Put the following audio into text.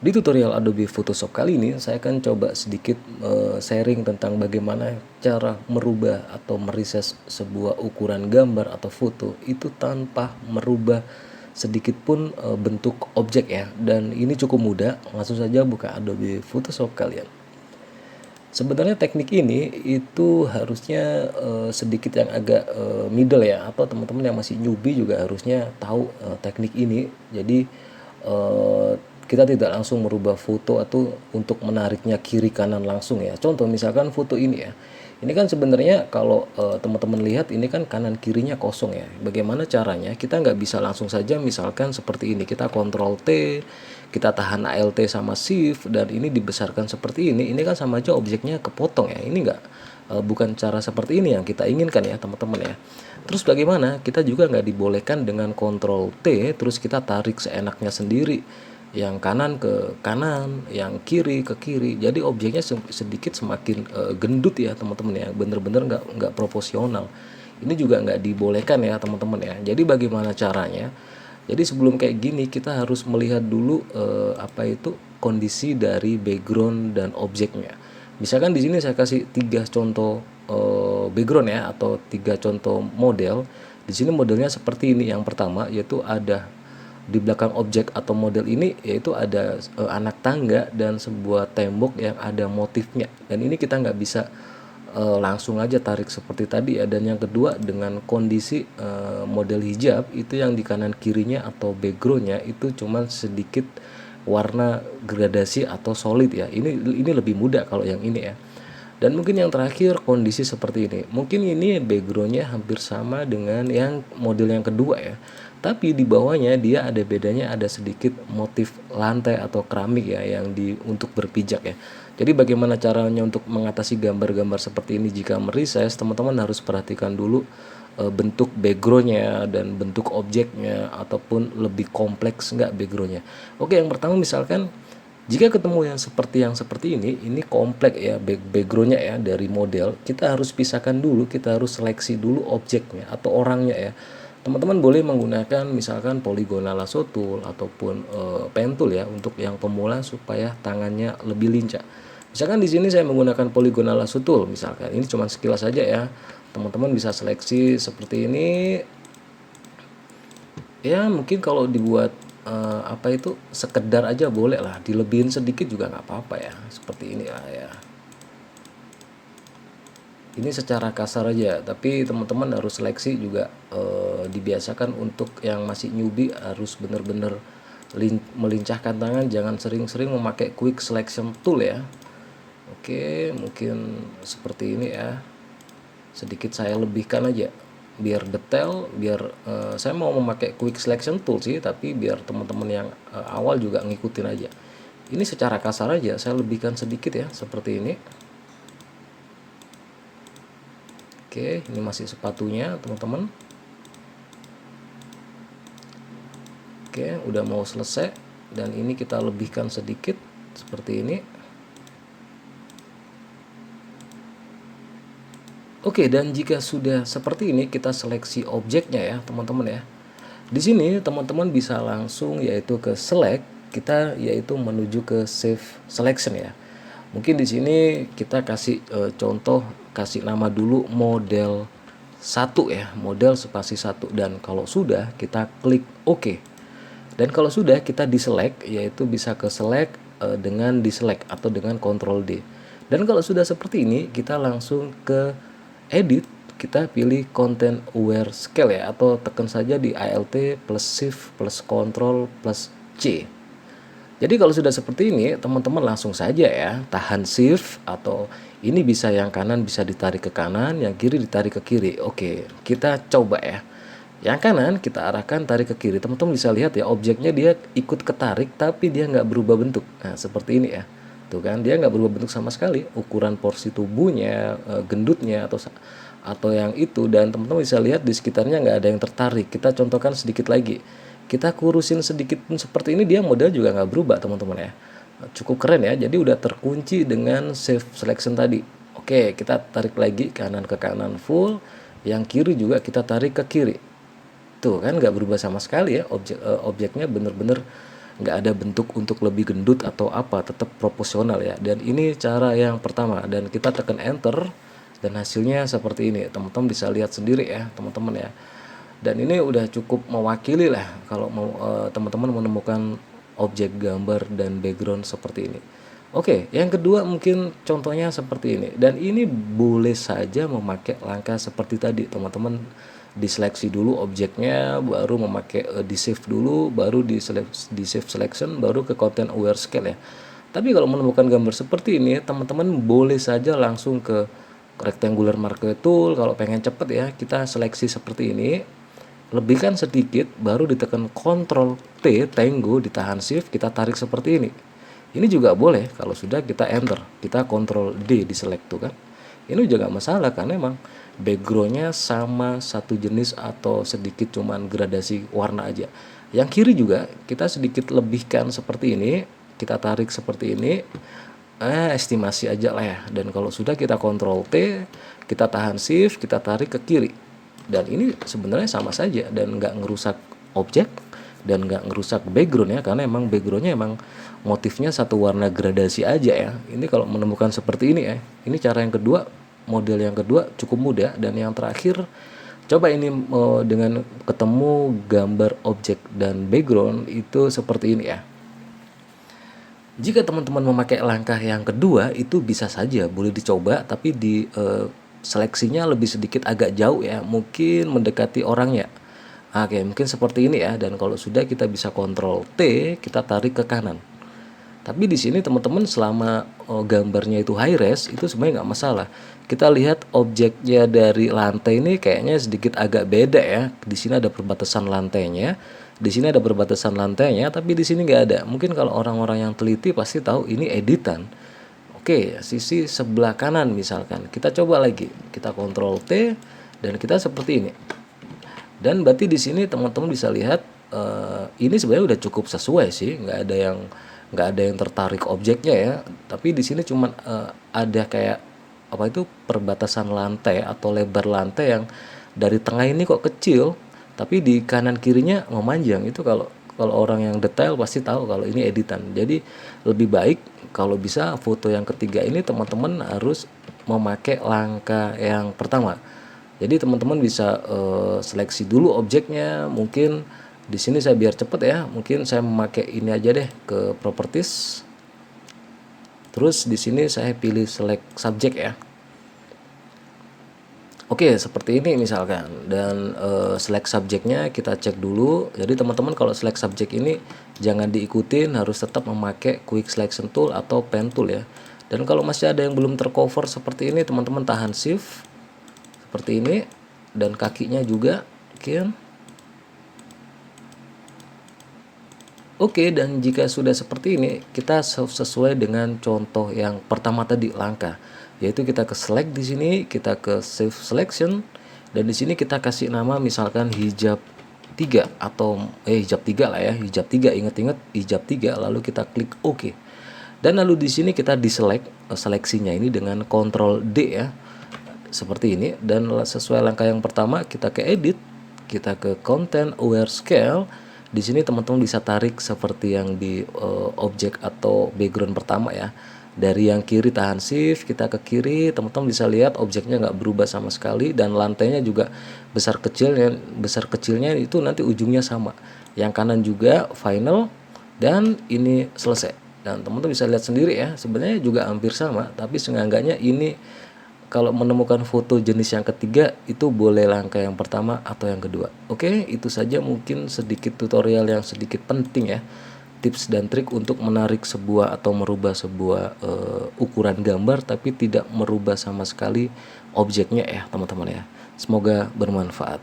Di tutorial Adobe Photoshop kali ini saya akan coba sedikit sharing tentang bagaimana cara merubah atau mereset sebuah ukuran gambar atau foto itu tanpa merubah sedikit pun bentuk objek ya. Dan ini cukup mudah, langsung saja buka Adobe Photoshop kalian. Sebenarnya teknik ini itu harusnya sedikit yang agak middle ya, atau teman-teman yang masih newbie juga harusnya tahu teknik ini. Jadi kita tidak langsung merubah foto atau untuk menariknya kiri kanan langsung ya. Contoh misalkan foto ini ya. Ini kan sebenarnya kalau teman-teman lihat ini kan kanan kirinya kosong ya. Bagaimana caranya? Kita nggak bisa langsung saja misalkan seperti ini. Kita Ctrl T, kita tahan Alt sama Shift dan ini dibesarkan seperti ini. Ini kan sama aja objeknya kepotong ya. Ini nggak bukan cara seperti ini yang kita inginkan ya teman-teman ya. Terus bagaimana? Kita juga nggak dibolehkan dengan Ctrl T terus kita tarik seenaknya sendiri, yang kanan ke kanan, yang kiri ke kiri. Jadi objeknya sedikit semakin gendut ya teman-teman ya, bener-bener nggak proporsional. Ini juga nggak dibolehkan ya teman-teman ya. Jadi bagaimana caranya? Jadi sebelum kayak gini kita harus melihat dulu apa itu kondisi dari background dan objeknya. Misalkan di sini saya kasih 3 contoh background ya, atau 3 contoh model. Di sini modelnya seperti ini. Yang pertama yaitu ada di belakang objek atau model ini yaitu ada anak tangga dan sebuah tembok yang ada motifnya. Dan ini kita nggak bisa langsung aja tarik seperti tadi ya. Dan yang kedua dengan kondisi model hijab itu yang di kanan kirinya atau backgroundnya itu cuman sedikit warna gradasi atau solid ya. Ini lebih mudah kalau yang ini ya. Dan mungkin yang terakhir kondisi seperti ini. Mungkin ini backgroundnya hampir sama dengan yang model yang kedua ya. Tapi di bawahnya dia ada bedanya, ada sedikit motif lantai atau keramik ya yang untuk berpijak ya. Jadi bagaimana caranya untuk mengatasi gambar-gambar seperti ini jika meresize, teman-teman harus perhatikan dulu bentuk backgroundnya dan bentuk objeknya, ataupun lebih kompleks nggak backgroundnya. Oke, yang pertama misalkan jika ketemu yang seperti ini kompleks ya backgroundnya ya dari model, kita harus pisahkan dulu, kita harus seleksi dulu objeknya atau orangnya ya. Teman-teman boleh menggunakan misalkan polygonal lasso tool ataupun pen tool ya untuk yang pemula supaya tangannya lebih lincah. Misalkan di sini saya menggunakan polygonal lasso tool misalkan. Ini cuma sekilas saja ya. Teman-teman bisa seleksi seperti ini. Ya mungkin kalau dibuat apa itu sekedar aja boleh lah, dilebihin sedikit juga nggak apa-apa ya, seperti ini lah ya. Ini secara kasar aja, tapi teman-teman harus seleksi juga dibiasakan untuk yang masih newbie harus bener-bener melincahkan tangan, jangan sering-sering memakai quick selection tool ya. Oke, mungkin seperti ini ya. Sedikit saya lebihkan aja biar detail, biar saya mau memakai quick selection tool sih, tapi biar teman-teman yang awal juga ngikutin aja. Ini secara kasar aja saya lebihkan sedikit ya, seperti ini. Oke, ini masih sepatunya teman-teman. Oke, udah mau selesai dan ini kita lebihkan sedikit seperti ini. Oke, dan jika sudah seperti ini kita seleksi objeknya ya teman-teman ya. Di sini teman-teman bisa langsung yaitu ke select, kita yaitu menuju ke save selection ya. Mungkin di sini kita kasih contoh, kasih nama dulu model 1 ya, model spasi 1, dan kalau sudah kita klik OK. Dan kalau sudah kita deselect, yaitu bisa ke select dengan deselect atau dengan Ctrl D. Dan kalau sudah seperti ini kita langsung ke edit, kita pilih content aware scale ya, atau tekan saja di Alt plus shift plus Ctrl plus C. Jadi kalau sudah seperti ini teman-teman langsung saja ya tahan shift, atau ini bisa yang kanan bisa ditarik ke kanan, yang kiri ditarik ke kiri. Oke, kita coba ya. Yang kanan kita arahkan tarik ke kiri. Teman-teman bisa lihat ya objeknya dia ikut ketarik tapi dia nggak berubah bentuk. Nah seperti ini ya. Tuh kan dia nggak berubah bentuk sama sekali. Ukuran porsi tubuhnya, gendutnya atau yang itu, dan teman-teman bisa lihat di sekitarnya nggak ada yang tertarik. Kita contohkan sedikit lagi. Kita kurusin sedikit pun seperti ini, dia model juga nggak berubah teman-teman ya. Cukup keren ya, jadi udah terkunci dengan save selection tadi. Oke, kita tarik lagi kanan ke kanan full, yang kiri juga kita tarik ke kiri. Tuh kan nggak berubah sama sekali ya, objeknya bener-bener nggak ada bentuk untuk lebih gendut atau apa, tetap proporsional ya. Dan ini cara yang pertama, dan kita tekan enter dan hasilnya seperti ini. Teman-teman bisa lihat sendiri ya teman-teman ya. Dan ini udah cukup mewakili lah kalau mau teman-teman menemukan objek gambar dan background seperti ini. Oke, yang kedua mungkin contohnya seperti ini. Dan ini boleh saja memakai langkah seperti tadi, teman-teman. Diseleksi dulu objeknya, baru memakai di save dulu, baru di save selection, baru ke content aware scale ya. Tapi kalau menemukan gambar seperti ini, teman-teman boleh saja langsung ke rectangular marquee tool. Kalau pengen cepet ya, kita seleksi seperti ini, lebihkan sedikit, baru ditekan Ctrl T, Tango, ditahan Shift, kita tarik seperti ini. Ini juga boleh kalau sudah kita enter, kita Ctrl D di select tuh kan. Ini juga gak masalah karena memang backgroundnya sama satu jenis atau sedikit cuman gradasi warna aja. Yang kiri juga kita sedikit lebihkan seperti ini, kita tarik seperti ini, estimasi aja lah ya. Dan kalau sudah kita Ctrl T, kita tahan Shift, kita tarik ke kiri. Dan ini sebenarnya sama saja dan nggak ngerusak objek dan nggak ngerusak background ya, karena emang backgroundnya emang motifnya satu warna gradasi aja ya. Ini kalau menemukan seperti ini ya, ini cara yang kedua, model yang kedua cukup mudah. Dan yang terakhir, coba ini dengan ketemu gambar objek dan background itu seperti ini ya. Jika teman-teman memakai langkah yang kedua, itu bisa saja boleh dicoba, tapi di seleksinya lebih sedikit agak jauh ya, mungkin mendekati orangnya. Oke, mungkin seperti ini ya. Dan kalau sudah, kita bisa Ctrl T, kita tarik ke kanan. Tapi di sini teman-teman selama gambarnya itu high res, itu sebenarnya nggak masalah. Kita lihat objeknya dari lantai ini kayaknya sedikit agak beda ya. Di sini ada perbatasan lantainya, di sini ada perbatasan lantainya, tapi di sini nggak ada. Mungkin kalau orang-orang yang teliti pasti tahu ini editan. Oke, sisi sebelah kanan misalkan. Kita coba lagi, kita Ctrl T dan kita seperti ini. Dan berarti di sini teman-teman bisa lihat ini sebenarnya udah cukup sesuai sih, nggak ada yang tertarik objeknya ya. Tapi di sini cuman ada kayak apa itu perbatasan lantai atau lebar lantai yang dari tengah ini kok kecil, tapi di kanan kirinya memanjang. Itu kalau orang yang detail pasti tahu kalau ini editan. Jadi lebih baik kalau bisa foto yang ketiga ini teman-teman harus memakai langkah yang pertama. Jadi teman-teman bisa seleksi dulu objeknya. Mungkin di sini saya biar cepet ya, mungkin saya memakai ini aja deh, ke properties. Terus di sini saya pilih select subject ya. Oke, seperti ini misalkan. Dan select subjeknya kita cek dulu. Jadi teman-teman kalau select subject ini jangan diikutin, harus tetap memakai quick selection tool atau pen tool ya. Dan kalau masih ada yang belum tercover seperti ini, teman-teman tahan shift seperti ini, dan kakinya juga mungkin. Oke, dan jika sudah seperti ini, kita sesuai dengan contoh yang pertama tadi langkah, yaitu kita ke select di sini, kita ke save selection, dan di sini kita kasih nama misalkan hijab 3 atau hijab 3 lah ya, hijab 3, ingat-ingat hijab 3, lalu kita klik OK. Dan lalu di sini kita diselect seleksinya ini dengan Ctrl D ya. Seperti ini. Dan sesuai langkah yang pertama, kita ke edit, kita ke content aware scale. Di sini teman-teman bisa tarik seperti yang di objek atau background pertama ya. Dari yang kiri tahan shift, kita ke kiri, teman-teman bisa lihat objeknya nggak berubah sama sekali, dan lantainya juga besar kecilnya itu nanti ujungnya sama. Yang kanan juga final, dan ini selesai. Dan teman-teman bisa lihat sendiri ya, sebenarnya juga hampir sama, tapi seenggaknya ini kalau menemukan foto jenis yang ketiga itu boleh langkah yang pertama atau yang kedua. Oke, itu saja mungkin sedikit tutorial yang sedikit penting ya. Tips dan trik untuk menarik sebuah atau merubah sebuah ukuran gambar tapi tidak merubah sama sekali objeknya ya teman-teman ya. Semoga bermanfaat.